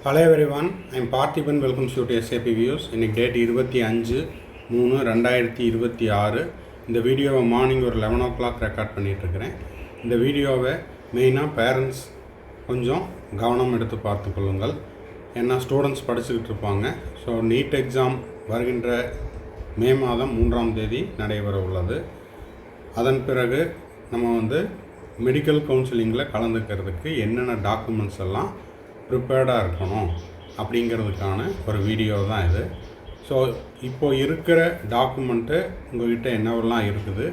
Hello everyone, I am Parthiban. Welcome to SAP Views. இன்னைக்கு date 25/3/2026. இந்த வீடியோவை morning ஒரு 11 o'clock ரெக்கார்ட் பண்ணிகிட்ருக்கிறேன். இந்த வீடியோவை மெயினாக பேரண்ட்ஸ் கொஞ்சம் கவனம் எடுத்து பார்த்து கொள்ளுங்கள். ஏன்னா ஸ்டூடெண்ட்ஸ் படிச்சுக்கிட்டு இருப்பாங்க. ஸோ நீட் எக்ஸாம் வருகின்ற மே மாதம் 3ஆம் தேதி நடைபெற உள்ளது. அதன் பிறகு நம்ம மெடிக்கல் கவுன்சிலிங்கில் கலந்துக்கிறதுக்கு என்னென்ன டாக்குமெண்ட்ஸ் எல்லாம் ப்ரிப்பேர்டாக இருக்கணும் அப்படிங்கிறதுக்கான ஒரு வீடியோ தான் இது. ஸோ இப்போது இருக்கிற டாக்குமெண்ட்டு உங்கள்கிட்ட என்னவெல்லாம் இருக்குது,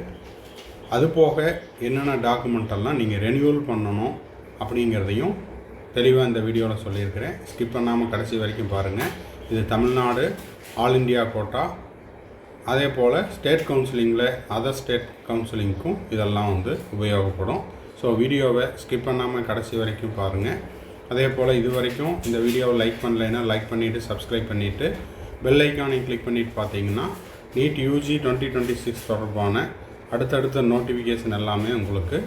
அது போக என்னென்ன டாக்குமெண்ட்டெல்லாம் நீங்கள் ரெனியூவல் பண்ணணும் அப்படிங்கிறதையும் தெளிவாக இந்த வீடியோவில் சொல்லியிருக்கிறேன். ஸ்கிப் பண்ணாமல் கடைசி வரைக்கும் பாருங்கள். இது தமிழ்நாடு ஆல் இண்டியா கோட்டா, அதே போல் ஸ்டேட் கவுன்சிலிங்கில் அதர் ஸ்டேட் கவுன்சிலிங்க்கும் இதெல்லாம் உபயோகப்படும். ஸோ வீடியோவை ஸ்கிப் பண்ணாமல் கடைசி வரைக்கும் பாருங்கள். அதே போல் இது வரைக்கும் இந்த வீடியோவை லைக் பண்ணலைன்னா லைக் பண்ணிவிட்டு சப்ஸ்கிரைப் பண்ணிவிட்டு பெல் ஐக்கானையும் கிளிக் பண்ணிவிட்டு பார்த்தீங்கன்னா நீட் யூஜி 2026 தொடர்பான அடுத்தடுத்த நோட்டிஃபிகேஷன் எல்லாமே உங்களுக்கு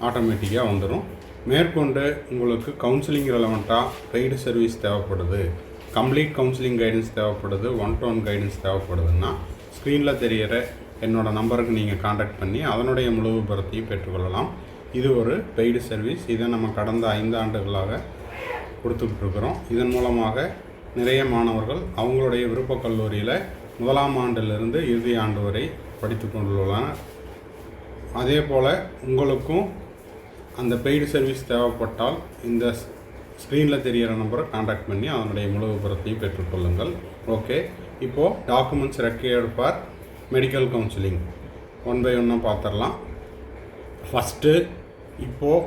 ஆட்டோமேட்டிக்காக வந்துடும். மேற்கொண்டு உங்களுக்கு கவுன்சிலிங் ரெலவெண்ட்டாக பெய்டு சர்வீஸ் தேவைப்படுது, கம்ப்ளீட் கவுன்சிலிங் கைடன்ஸ் தேவைப்படுது, 1-to-1 கைடன்ஸ் தேவைப்படுதுன்னா ஸ்க்ரீனில் தெரிகிற என்னோடய நம்பருக்கு நீங்கள் காண்டாக்ட் பண்ணி அதனுடைய முழு விபரத்தையும் பெற்றுக்கொள்ளலாம். இது ஒரு பெய்டு சர்வீஸ். இதை நம்ம கடந்த 5 ஆண்டுகளாக கொடுத்துக்கிட்டுருக்குறோம். இதன் மூலமாக நிறைய மாணவர்கள் அவங்களுடைய விருப்பக் கல்லூரியில் 1ஆம் ஆண்டிலிருந்து இறுதி ஆண்டு வரை படித்து கொண்டுள்ளனர். அதே போல் உங்களுக்கும் அந்த பெய்டு சர்வீஸ் தேவைப்பட்டால் இந்த ஸ்க்ரீனில் தெரிகிற நம்பரை காண்டாக்ட் பண்ணி அதனுடைய முழு விபரத்தையும் பெற்றுக்கொள்ளுங்கள். ஓகே, இப்போது documents required for medical counselling 1 by 1 பார்த்துடலாம். ஃபஸ்ட்டு இப்போது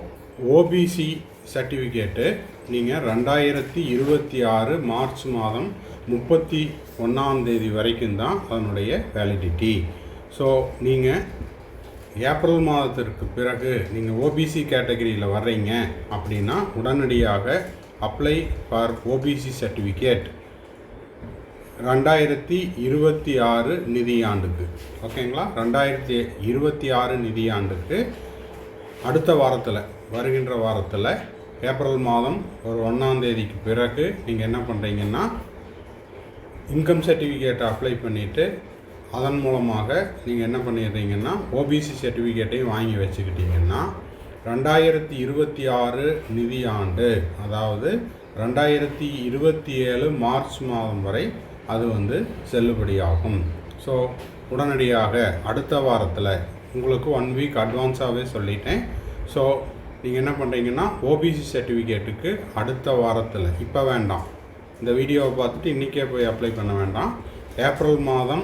ஓபிசி சர்டிஃபிகேட்டு நீங்கள் 2026 மார்ச் மாதம் 31ஆம் தேதி வரைக்கும் தான் அதனுடைய வேலிடிட்டி. ஸோ நீங்கள் ஏப்ரல் மாதத்திற்கு பிறகு நீங்கள் ஓபிசி கேட்டகரியில் வர்றீங்க அப்படின்னா உடனடியாக அப்ளை ஃபார் ஓபிசி சர்டிஃபிகேட் 2026 நிதியாண்டுக்கு. ஓகேங்களா, 2026 நிதியாண்டுக்கு அடுத்த வாரத்தில், வருகின்ற வாரத்தில் ஏப்ரல் மாதம் ஒரு 1ஆம் தேதிக்கு பிறகு நீங்கள் என்ன பண்ணுறீங்கன்னா இன்கம் சர்டிஃபிகேட்டை அப்ளை பண்ணிவிட்டு அதன் மூலமாக நீங்கள் என்ன பண்ணிடுறீங்கன்னா ஓபிசி சர்டிஃபிகேட்டையும் வாங்கி வச்சுக்கிட்டிங்கன்னா 2026 நிதியாண்டு, அதாவது 2027 மார்ச் மாதம் வரை அது செல்லுபடியாகும். ஸோ உடனடியாக அடுத்த வாரத்தில் உங்களுக்கு 1 வீக் அட்வான்ஸாகவே சொல்லிட்டேன். ஸோ நீங்கள் என்ன பண்ணுறீங்கன்னா ஓபிசி சர்டிஃபிகேட்டுக்கு அடுத்த வாரத்தில், இப்போ வேண்டாம், இந்த வீடியோவை பார்த்துட்டு இன்றைக்கே போய் அப்ளை பண்ண வேண்டாம். ஏப்ரல் மாதம்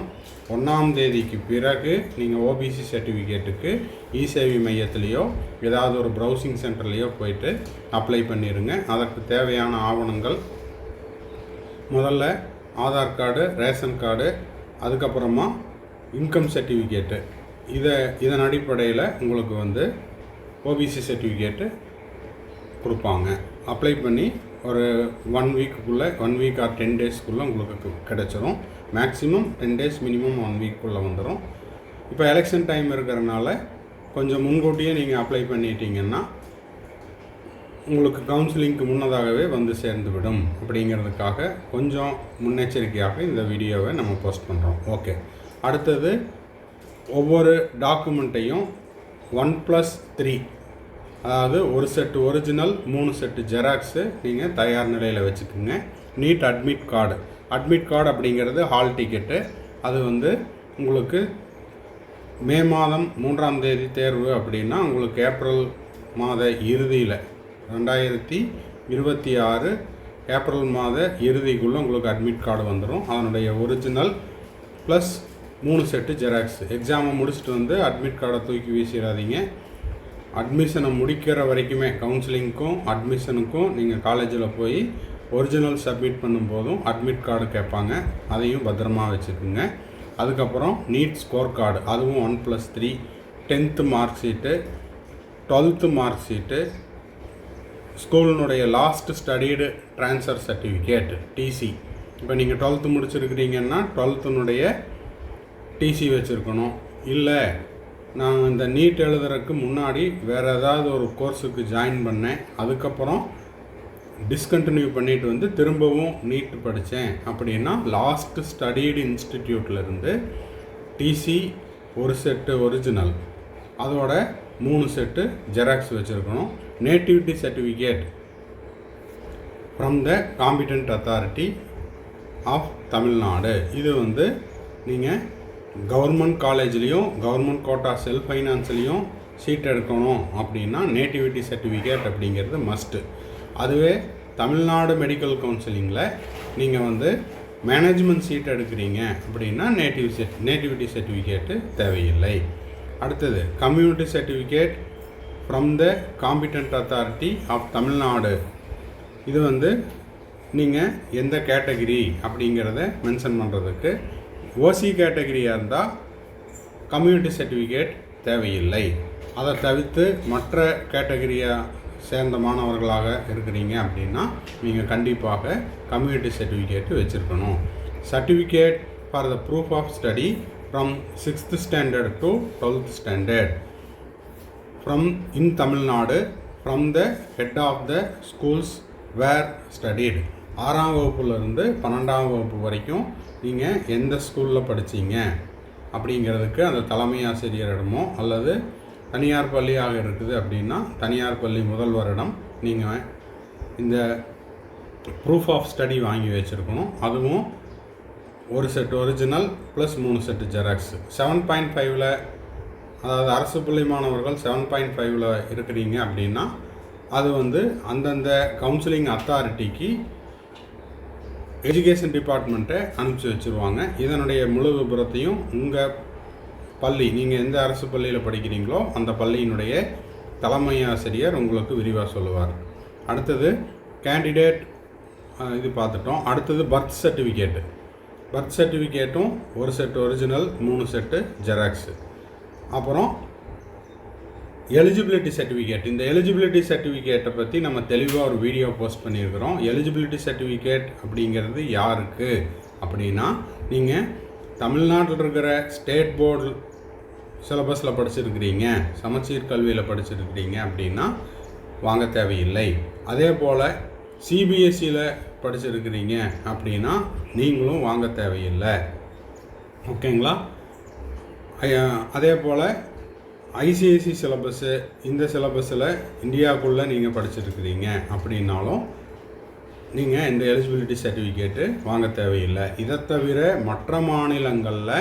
1ஆம் தேதிக்கு பிறகு நீங்கள் ஓபிசி சர்டிஃபிகேட்டுக்கு இசேவை மையத்திலேயோ ஏதாவது ஒரு ப்ரௌசிங் சென்டர்லேயோ போயிட்டு அப்ளை பண்ணிடுங்க. அதற்கு தேவையான ஆவணங்கள் முதல்ல ஆதார் கார்டு, ரேஷன் கார்டு, அதுக்கப்புறமா இன்கம் சர்டிஃபிகேட்டு. இதன் அடிப்படையில் உங்களுக்கு ஓபிசி சர்டிஃபிகேட்டு கொடுப்பாங்க. அப்ளை பண்ணி ஒரு 1 வீக்குள்ளே 1 வீக் ஆர் 10 டேஸ்க்குள்ளே உங்களுக்கு கிடச்சிரும். மேக்ஸிமம் 10 டேஸ், மினிமம் 1 வீக்குள்ளே வந்துடும். இப்போ எலெக்ஷன் டைம் இருக்கிறனால கொஞ்சம் முன்கூட்டியே நீங்கள் அப்ளை பண்ணிட்டீங்கன்னா உங்களுக்கு கவுன்சிலிங்க்கு முன்னதாகவே சேர்ந்து விடும். அப்படிங்கிறதுக்காக கொஞ்சம் முன்னெச்சரிக்கையாக இந்த வீடியோவை நம்ம போஸ்ட் பண்ணுறோம். ஓகே, அடுத்தது ஒவ்வொரு டாக்குமெண்ட்டையும் 1+3, அதாவது ஒரு செட்டு ஒரிஜினல், 3 செட்டு ஜெராக்ஸு நீங்கள் தயார் நிலையில் வச்சுக்கோங்க. நீட் அட்மிட் கார்டு அப்படிங்கிறது ஹால் டிக்கெட்டு. அது உங்களுக்கு மே மாதம் 3ஆம் தேதி தேர்வு அப்படின்னா உங்களுக்கு ஏப்ரல் மாத இறுதியில் 2026 ஏப்ரல் மாத இறுதிக்குள்ளே உங்களுக்கு அட்மிட் கார்டு வந்துடும். அதனுடைய ஒரிஜினல் ப்ளஸ் 3 செட்டு ஜெராக்ஸ். எக்ஸாமை முடிச்சுட்டு அட்மிட் கார்டை தூக்கி வீசிடாதீங்க. அட்மிஷனை முடிக்கிற வரைக்குமே, கவுன்சிலிங்க்கும் அட்மிஷனுக்கும் நீங்கள் காலேஜில் போய் ஒரிஜினல் சப்மிட் பண்ணும்போதும் அட்மிட் கார்டு கேட்பாங்க. அதையும் பத்திரமா வச்சுக்கோங்க. அதுக்கப்புறம் நீட் ஸ்கோர் கார்டு, அதுவும் 1+3, 10th mark sheet, 12th mark sheet, ஸ்கூலினுடைய last studied transfer certificate TC. இப்போ நீங்கள் 12th முடிச்சிருக்கிறீங்கன்னா 12th டிசி வச்சுருக்கணும். இல்லை நான் இந்த நீட் எழுதுறதுக்கு முன்னாடி வேறு ஏதாவது ஒரு கோர்ஸுக்கு ஜாயின் பண்ணேன், அதுக்கப்புறம் டிஸ்கண்டினியூ பண்ணிட்டு வந்து திரும்பவும் நீட் படித்தேன் அப்படின்னா லாஸ்ட் ஸ்டடீடு இன்ஸ்டிடியூட்லேருந்து டிசி ஒரு செட்டு ஒரிஜினல் அதோட 3 செட்டு ஜெராக்ஸ் வச்சுருக்கணும். Nativity certificate from the competent authority of Tamil Nadu. இது வந்து நீங்கள் கவர்மெண்ட் காலேஜ்லேயும் கவர்மெண்ட் கோட்டா செல்ஃப் ஃபைனான்ஸ்லேயும் சீட் எடுக்கணும் அப்படின்னா நேட்டிவிட்டி சர்டிஃபிகேட் அப்படிங்கிறது மஸ்ட்டு. அதுவே தமிழ்நாடு மெடிக்கல் கவுன்சிலிங்கில் நீங்கள் வந்து மேனேஜ்மெண்ட் சீட் எடுக்கிறீங்க அப்படின்னா நேட்டிவிட்டி சர்டிஃபிகேட்டு தேவையில்லை. அடுத்தது community certificate from the competent authority of Tamil Nadu. இது வந்து நீங்கள் எந்த கேட்டகிரி அப்படிங்கிறத மென்ஷன் பண்ணுறதுக்கு. ஓசி கேட்டகிரியாக இருந்தால் கம்யூனிட்டி சர்டிஃபிகேட் தேவையில்லை. அதை தவிர்த்து மற்ற கேட்டகிரியாக சேர்ந்த மாணவர்களாக இருக்கிறீங்க அப்படின்னா நீங்கள் கண்டிப்பாக கம்யூனிட்டி சர்டிஃபிகேட்டு வச்சுருக்கணும். Certificate for the proof of study from 6th standard to 12th standard from in Tamil Nadu from the head of the schools where studied. 6ஆம் வகுப்புலேருந்து 12ஆம் வகுப்பு வரைக்கும் நீங்கள் எந்த ஸ்கூலில் படித்தீங்க அப்படிங்கிறதுக்கு அந்த தலைமை ஆசிரியரிடமோ அல்லது தனியார் பள்ளியாக இருக்குது அப்படின்னா தனியார் பள்ளி முதல்வரிடம் நீங்கள் இந்த ப்ரூஃப் ஆஃப் ஸ்டடி வாங்கி வச்சுருக்கணும். அதுவும் ஒரு set original plus 3 set xerox. 7.5ல் அதாவது அரசு பள்ளி மாணவர்கள் 7.5ல் இருக்கிறீங்க அப்படின்னா அது வந்து அந்தந்த கவுன்சிலிங் அத்தாரிட்டிக்கு எஜுகேஷன் டிபார்ட்மெண்ட்டை அனுப்பிச்சி வச்சுருவாங்க. இதனுடைய முழு விபரத்தையும் உங்கள் பள்ளி நீங்கள் எந்த அரசு பள்ளியில் படிக்கிறீங்களோ அந்த பள்ளியினுடைய தலைமை ஆசிரியர் உங்களுக்கு விரிவாக சொல்லுவார். அடுத்தது கேண்டிடேட் இது பார்த்துட்டோம். அடுத்தது பர்த் சர்டிஃபிகேட்டு. பர்த் சர்டிஃபிகேட்டும் ஒரு செட் ஒரிஜினல் 3 செட்டு ஜெராக்ஸு. அப்புறம் எலிஜிபிலிட்டி சர்டிஃபிகேட். இந்த எலிஜிபிலிட்டி சர்டிஃபிகேட்டை பற்றி நம்ம தெளிவாக ஒரு வீடியோ போஸ்ட் பண்ணியிருக்கிறோம். எலிஜிபிலிட்டி சர்டிஃபிகேட் அப்படிங்கிறது யாருக்கு அப்படின்னா நீங்கள் தமிழ்நாட்டில் இருக்கிற ஸ்டேட் போர்டு சிலபஸில் படிச்சிருக்கிறீங்க, சமச்சீர் கல்வியில் படிச்சிருக்கிறீங்க அப்படின்னா வாங்க தேவையில்லை. அதே போல் சிபிஎஸ்சியில் படிச்சிருக்கிறீங்க அப்படின்னா நீங்களும் வாங்க தேவையில்லை. ஓகேங்களா? அதே போல் ஐசிஐசி சிலபஸ்ஸு இந்த சிலபஸில் இந்தியாவுக்குள்ளே நீங்கள் படிச்சிருக்கிறீங்க அப்படின்னாலும் நீங்கள் இந்த எலிஜிபிலிட்டி சர்டிஃபிகேட்டு வாங்க தேவையில்லை. இதை தவிர மற்ற மாநிலங்களில்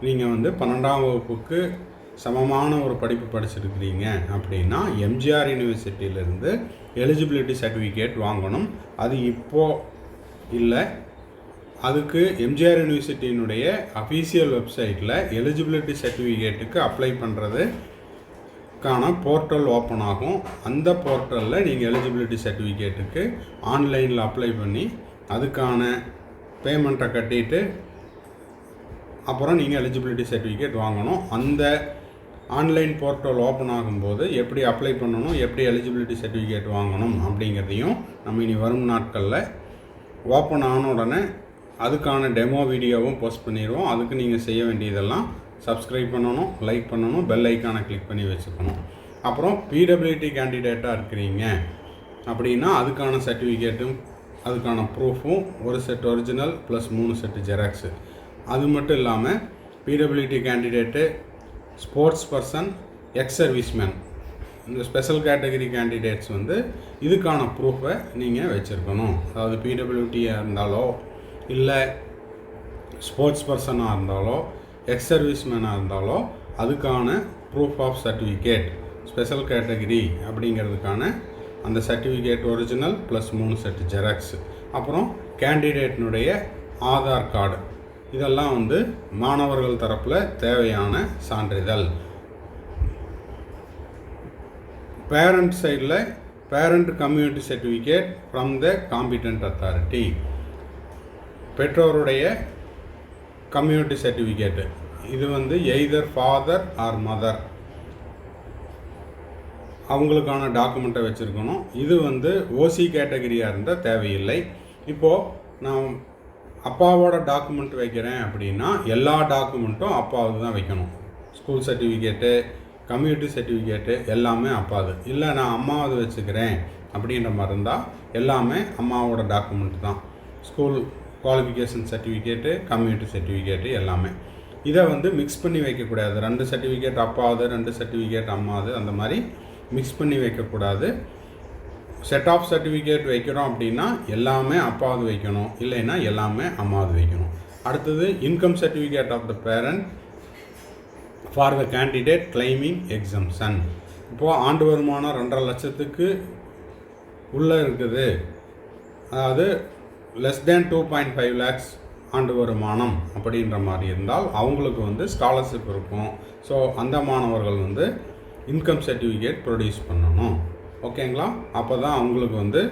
நீங்கள் வந்து 12ஆம் வகுப்புக்கு சமமான ஒரு படிப்பு படிச்சிருக்கிறீங்க அப்படின்னா எம்ஜிஆர் யூனிவர்சிட்டியிலேருந்து எலிஜிபிலிட்டி சர்டிஃபிகேட் வாங்கணும். அது இப்போது இல்லை. அதுக்கு எம்ஜிஆர் யூனிவர்சிட்டியினுடைய அஃபீஷியல் வெப்சைட்டில் எலிஜிபிலிட்டி சர்டிஃபிகேட்டுக்கு அப்ளை பண்ணுறதுக்கான போர்ட்டல் ஓப்பன் ஆகும். அந்த போர்ட்டலில் நீங்கள் எலிஜிபிலிட்டி சர்டிஃபிகேட்டுக்கு ஆன்லைனில் அப்ளை பண்ணி அதுக்கான பேமெண்ட்டை கட்டிட்டு அப்புறம் நீங்கள் எலிஜிபிலிட்டி சர்டிஃபிகேட் வாங்கணும். அந்த ஆன்லைன் போர்ட்டல் ஓப்பன் ஆகும்போது எப்படி அப்ளை பண்ணணும், எப்படி எலிஜிபிலிட்டி சர்டிஃபிகேட் வாங்கணும் அப்படிங்கிறதையும் நம்ம இனி வரும் நாட்களில் ஓப்பன் ஆன உடனே அதுக்கான டெமோ வீடியோவும் போஸ்ட் பண்ணிடுவோம். அதுக்கு நீங்கள் செய்ய வேண்டியதெல்லாம் சப்ஸ்கிரைப் பண்ணணும், லைக் பண்ணணும், பெல் ஐக்கானை கிளிக் பண்ணி வச்சுக்கணும். அப்புறம் பிடபிள்யூடி கேண்டிடேட்டாக இருக்கிறீங்க அப்படின்னா அதுக்கான சர்டிஃபிகேட்டும் அதுக்கான ப்ரூஃபும் ஒரு set original plus 3 set xerox. அது மட்டும் இல்லாமல் PWD candidate, sports person, X serviceman, இந்த ஸ்பெஷல் கேட்டகரி கேண்டிடேட்ஸ் வந்து இதுக்கான ப்ரூஃபை நீங்கள் வச்சுருக்கணும். அதாவது பிடபிள்யூடியாக இருந்தாலோ இல்லை ஸ்போர்ட்ஸ் பர்சனாக இருந்தாலோ எக்ஸ் சர்வீஸ்மேனாக இருந்தாலோ அதுக்கான proof of certificate special category அப்படிங்கிறதுக்கான அந்த certificate original plus 3 set xerox. அப்புறம் கேண்டிடேட்னுடைய ஆதார் கார்டு. இதெல்லாம் வந்து மாணவர்கள் தரப்பில் தேவையான சான்றிதழ். பேரண்ட் சைடில் parent community certificate from the competent authority. பெற்றோருடைய கம்யூனிட்டி சர்டிஃபிகேட்டு இது வந்து எய்தர் ஃபாதர் ஆர் மதர் அவங்களுக்கான டாக்குமெண்ட்டை வச்சுருக்கணும். இது வந்து ஓசி கேட்டகரியாக இருந்தால் தேவையில்லை. இப்போது நான் அப்பாவோட டாக்குமெண்ட் வைக்கிறேன் அப்படின்னா எல்லா டாக்குமெண்ட்டும் அப்பாவுக்கு தான் வைக்கணும். ஸ்கூல் சர்டிஃபிகேட்டு, கம்யூனிட்டி சர்டிஃபிகேட்டு எல்லாமே அப்பாது. இல்லை நான் அம்மாவது வச்சுக்கிறேன் அப்படின்ற மாதிரி இருந்தால் எல்லாமே அம்மாவோட டாக்குமெண்ட் தான். School qualification certificate, community certificate எல்லாமே. இதை வந்து மிக்ஸ் பண்ணி வைக்கக்கூடாது. 2 சர்டிஃபிகேட் அப்பாவது, 2 சர்டிஃபிகேட் அம்மாவது, அந்த மாதிரி மிக்ஸ் பண்ணி வைக்கக்கூடாது. செட் ஆஃப் சர்டிஃபிகேட் வைக்கிறோம் அப்படின்னா எல்லாமே அப்பாவது வைக்கணும், இல்லைன்னா எல்லாமே அம்மாவது வைக்கணும். அடுத்தது income certificate of the parent for the candidate claiming exemption. இப்போது ஆண்டு வருமானம் 2.5 லட்சத்துக்கு உள்ளே இருக்குது, அதாவது லெஸ் தேன் 2.5 lakhs ஆண்டு வருமானம் அப்படின்ற மாதிரி இருந்தால் அவங்களுக்கு வந்து ஸ்காலர்ஷிப் இருக்கும். ஸோ அந்த மாணவர்கள் வந்து இன்கம் சர்டிஃபிகேட் ப்ரொடியூஸ் பண்ணணும். ஓகேங்களா? அப்போ தான் அவங்களுக்கு வந்து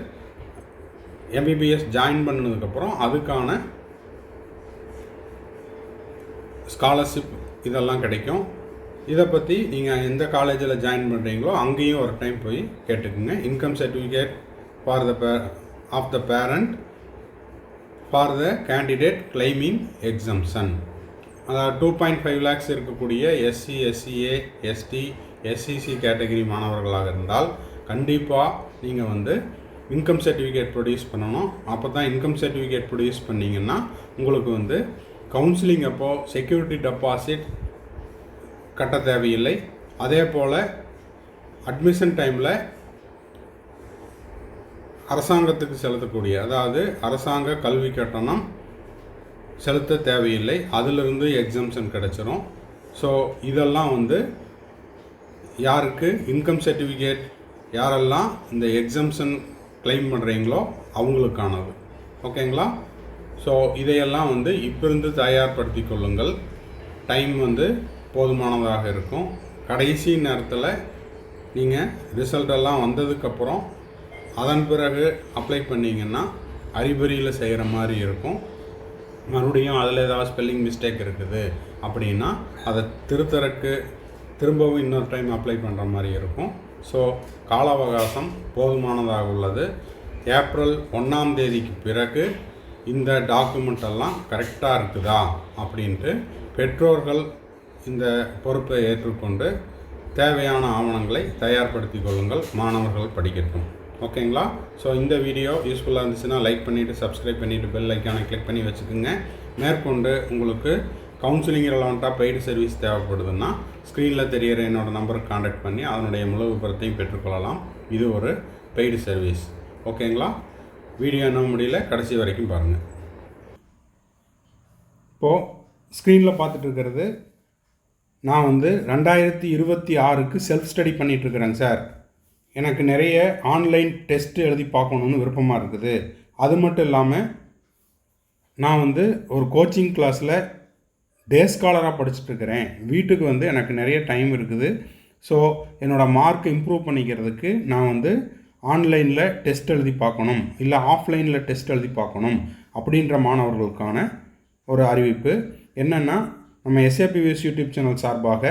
எம்பிபிஎஸ் ஜாயின் பண்ணதுக்கப்புறம் அதுக்கான ஸ்காலர்ஷிப் இதெல்லாம் கிடைக்கும். இதை பற்றி நீங்கள் எந்த காலேஜில் ஜாயின் பண்ணுறீங்களோ அங்கேயும் ஒரு டைம் போய் கேட்டுக்குங்க. Income certificate for the of the parent for the candidate claiming exemption. அதாவது 2.5 lakhs இருக்கக்கூடிய SC, SCA, ST, SCC category மாணவர்களாக இருந்தால் கண்டிப்பாக நீங்கள் வந்து இன்கம் சர்டிஃபிகேட் ப்ரொடியூஸ் பண்ணணும். அப்போ தான் இன்கம் சர்டிஃபிகேட் ப்ரொடியூஸ் பண்ணிங்கன்னா உங்களுக்கு வந்து கவுன்சிலிங் அப்போது செக்யூரிட்டி டெபாசிட் கட்ட தேவையில்லை. அதே போல் அட்மிஷன் டைமில் அரசாங்கத்துக்கு செலுத்தக்கூடிய, அதாவது அரசாங்க கல்வி கட்டணம் செலுத்த தேவையில்லை, அதிலிருந்து எக்ஸம்ஷன் கிடச்சிரும். ஸோ இதெல்லாம் வந்து யாருக்கு இன்கம் சர்டிஃபிகேட் யாரெல்லாம் இந்த எக்ஸம்ஷன் கிளைம் பண்ணுறீங்களோ அவங்களுக்கானது. ஓகேங்களா? ஸோ இதையெல்லாம் வந்து இப்பிருந்து தயார்படுத்தி கொள்ளுங்கள். டைம் வந்து போதுமானதாக இருக்கும். கடைசி நேரத்தில் நீங்கள் ரிசல்ட்டெல்லாம் வந்ததுக்கப்புறம் அதன் பிறகு அப்ளை பண்ணிங்கன்னா அறிபறியில் செய்கிற மாதிரி இருக்கும். மறுபடியும் அதில் ஏதாவது ஸ்பெல்லிங் மிஸ்டேக் இருக்குது அப்படின்னா அதை திரும்பவும் இன்னொரு டைம் அப்ளை பண்ணுற மாதிரி இருக்கும். ஸோ கால அவகாசம் போதுமானதாக உள்ளது. ஏப்ரல் 1ஆம் தேதிக்கு பிறகு இந்த டாக்குமெண்ட்டெல்லாம் கரெக்டாக இருக்குதா அப்படின்ட்டு பெற்றோர்கள் இந்த பொறுப்பை ஏற்றுக்கொண்டு தேவையான ஆவணங்களை தயார்படுத்தி கொள்ளுங்கள். மாணவர்கள் படிக்கட்டும். ஓகேங்களா? ஸோ இந்த வீடியோ யூஸ்ஃபுல்லாக இருந்துச்சுன்னா லைக் பண்ணிவிட்டு சப்ஸ்கிரைப் பண்ணிவிட்டு பெல் ஐக்கானை கிளிக் பண்ணி வச்சுக்கோங்க. மேற்கொண்டு உங்களுக்கு கவுன்சிலிங் ரெலவெண்ட்டாக பெய்டு சர்வீஸ் தேவைப்படுதுன்னா ஸ்க்ரீனில் தெரிகிற என்னோடய நம்பருக்கு காண்டாக்ட் பண்ணி அதனுடைய முழு விபரத்தையும் பெற்றுக்கொள்ளலாம். இது ஒரு பெய்டு சர்வீஸ். ஓகேங்களா? வீடியோ என்ன முடியல, கடைசி வரைக்கும் பாருங்கள். இப்போது ஸ்க்ரீனில் பார்த்துட்டு இருக்கிறது நான் வந்து 2026க்கு செல்ஃப் ஸ்டடி பண்ணிகிட்ருக்கிறேங்க சார். எனக்கு நிறைய ஆன்லைன் டெஸ்ட்டு எழுதி பார்க்கணுன்னு விருப்பமாக இருக்குது. அது மட்டும் இல்லாமல் நான் வந்து ஒரு கோச்சிங் கிளாஸில் டே ஸ்காலராக படிச்சுட்ருக்கிறேன். வீட்டுக்கு வந்து எனக்கு நிறைய டைம் இருக்குது. ஸோ என்னோடய மார்க் இம்ப்ரூவ் பண்ணிக்கிறதுக்கு நான் வந்து ஆன்லைனில் டெஸ்ட் எழுதி பார்க்கணும், இல்லை ஆஃப்லைனில் டெஸ்ட் எழுதி பார்க்கணும் அப்படின்ற மாணவர்களுக்கான ஒரு அறிவிப்பு என்னென்னா, நம்ம எஸ்ஏபிவிஎஸ் யூடியூப் சேனல் சார்பாக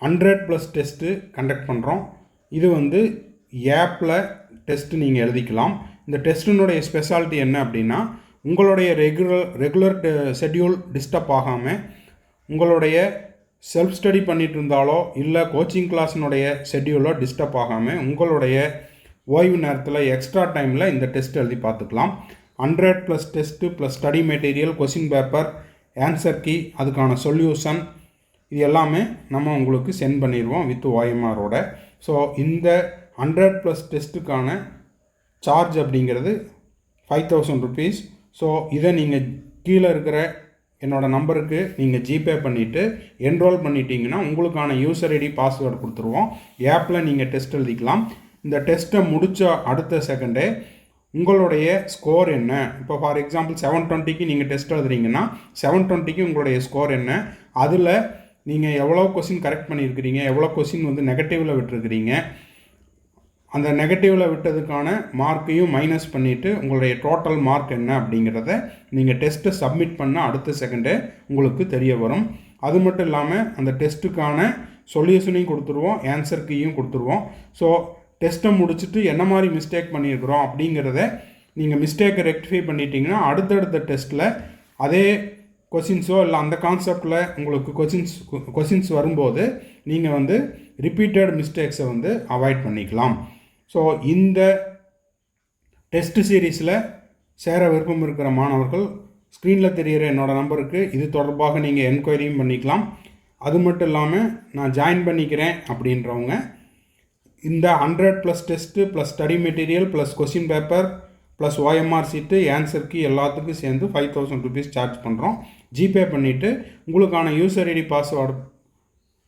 100+ டெஸ்ட்டு கண்டக்ட் பண்ணுறோம். இது வந்து ஆப்பில் டெஸ்ட்டு நீங்கள் எழுதிக்கலாம். இந்த டெஸ்ட்டினுடைய ஸ்பெஷாலிட்டி என்ன அப்படின்னா, உங்களுடைய ரெகுலர் ஷெட்யூல் டிஸ்டர்ப் ஆகாமல் உங்களுடைய செல்ஃப் ஸ்டடி பண்ணிகிட்டு இருந்தாலோ இல்லை கோச்சிங் கிளாஸினுடைய ஷெட்யூலோ டிஸ்டர்ப் ஆகாமல் உங்களுடைய ஓய்வு நேரத்தில் எக்ஸ்ட்ரா டைமில் இந்த டெஸ்ட் எழுதி பார்த்துக்கலாம். 100+ test plus study material, question paper, answer key, அதுக்கான சொல்யூஷன், இது எல்லாமே நம்ம உங்களுக்கு சென்ட் பண்ணிடுவோம் வித் OMRோட. ஸோ இந்த 100+ டெஸ்ட்டுக்கான சார்ஜ் அப்படிங்கிறது 5000 rupees. ஸோ இதை நீங்கள் கீழே இருக்கிற என்னோடய நம்பருக்கு நீங்கள் ஜிபே பண்ணிவிட்டு என்ரோல் பண்ணிட்டீங்கன்னா உங்களுக்கான யூசர் ஐடி பாஸ்வேர்டு கொடுத்துருவோம். ஆப்பில் நீங்கள் டெஸ்ட் எழுதிக்கலாம். இந்த டெஸ்ட்டை முடித்த அடுத்த செகண்டே உங்களுடைய ஸ்கோர் என்ன, இப்போ ஃபார் எக்ஸாம்பிள் 720க்கு நீங்கள் டெஸ்ட் எழுதுறீங்கன்னா 720க்கு உங்களுடைய ஸ்கோர் என்ன, அதில் நீங்கள் எவ்வளோ கொஸ்டின் கரெக்ட் பண்ணியிருக்கிறீங்க, எவ்வளோ கொஸ்டின் வந்து நெகட்டிவில் விட்டுருக்கிறீங்க, அந்த நெகட்டிவில் விட்டதுக்கான மார்க்கையும் மைனஸ் பண்ணிவிட்டு உங்களுடைய டோட்டல் மார்க் என்ன அப்படிங்கிறத நீங்கள் டெஸ்ட்டை சப்மிட் பண்ண அடுத்த செகண்டே உங்களுக்கு தெரிய வரும். அது மட்டும் இல்லாமல் அந்த டெஸ்ட்டுக்கான சொல்யூஷனையும் கொடுத்துருவோம், ஆன்சர் கீயும் கொடுத்துருவோம். ஸோ டெஸ்ட்டை முடிச்சுட்டு என்ன மாதிரி மிஸ்டேக் பண்ணியிருக்கிறோம் அப்படிங்கிறத நீங்கள் மிஸ்டேக்கை ரெக்டிஃபை பண்ணிட்டீங்கன்னா அடுத்தடுத்த டெஸ்ட்டில் அதே கொஷின்ஸோ இல்லை அந்த கான்செப்டில் உங்களுக்கு கொஷின்ஸ் வரும்போது நீங்கள் வந்து ரிப்பீட்டட் மிஸ்டேக்ஸை வந்து அவாய்ட் பண்ணிக்கலாம். ஸோ இந்த டெஸ்ட் சீரீஸில் சேர விருப்பம் இருக்கிற மாணவர்கள் ஸ்க்ரீனில் தெரிகிற என்னோடய நம்பருக்கு இது தொடர்பாக நீங்கள் என்கொயரியும் பண்ணிக்கலாம். அது மட்டும் இல்லாமல் நான் ஜாயின் பண்ணிக்கிறேன் அப்படின்றவங்க இந்த 100+ test plus study material plus question paper plus OMR sheet ஆன்சருக்கு எல்லாத்துக்கும் சேர்ந்து 5000 ருபீஸ் சார்ஜ் பண்ணுறோம். ஜிபே பண்ணிவிட்டு உங்களுக்கான யூசர் ஐடி பாஸ்வேர்டு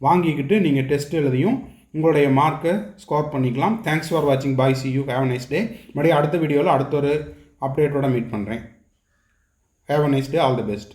வாங்கிக்கிட்டு நீங்கள் டெஸ்ட் எழுதியும் உங்களுடைய மார்க்கை ஸ்கோர் பண்ணிக்கலாம். தேங்க்ஸ் ஃபார் வாட்சிங். Bye, see you, have a nice day. மறுபடியும் அடுத்த வீடியோவில் அடுத்த ஒரு அப்டேட்டோட மீட் பண்ணுறேன். Have a nice day. All the best.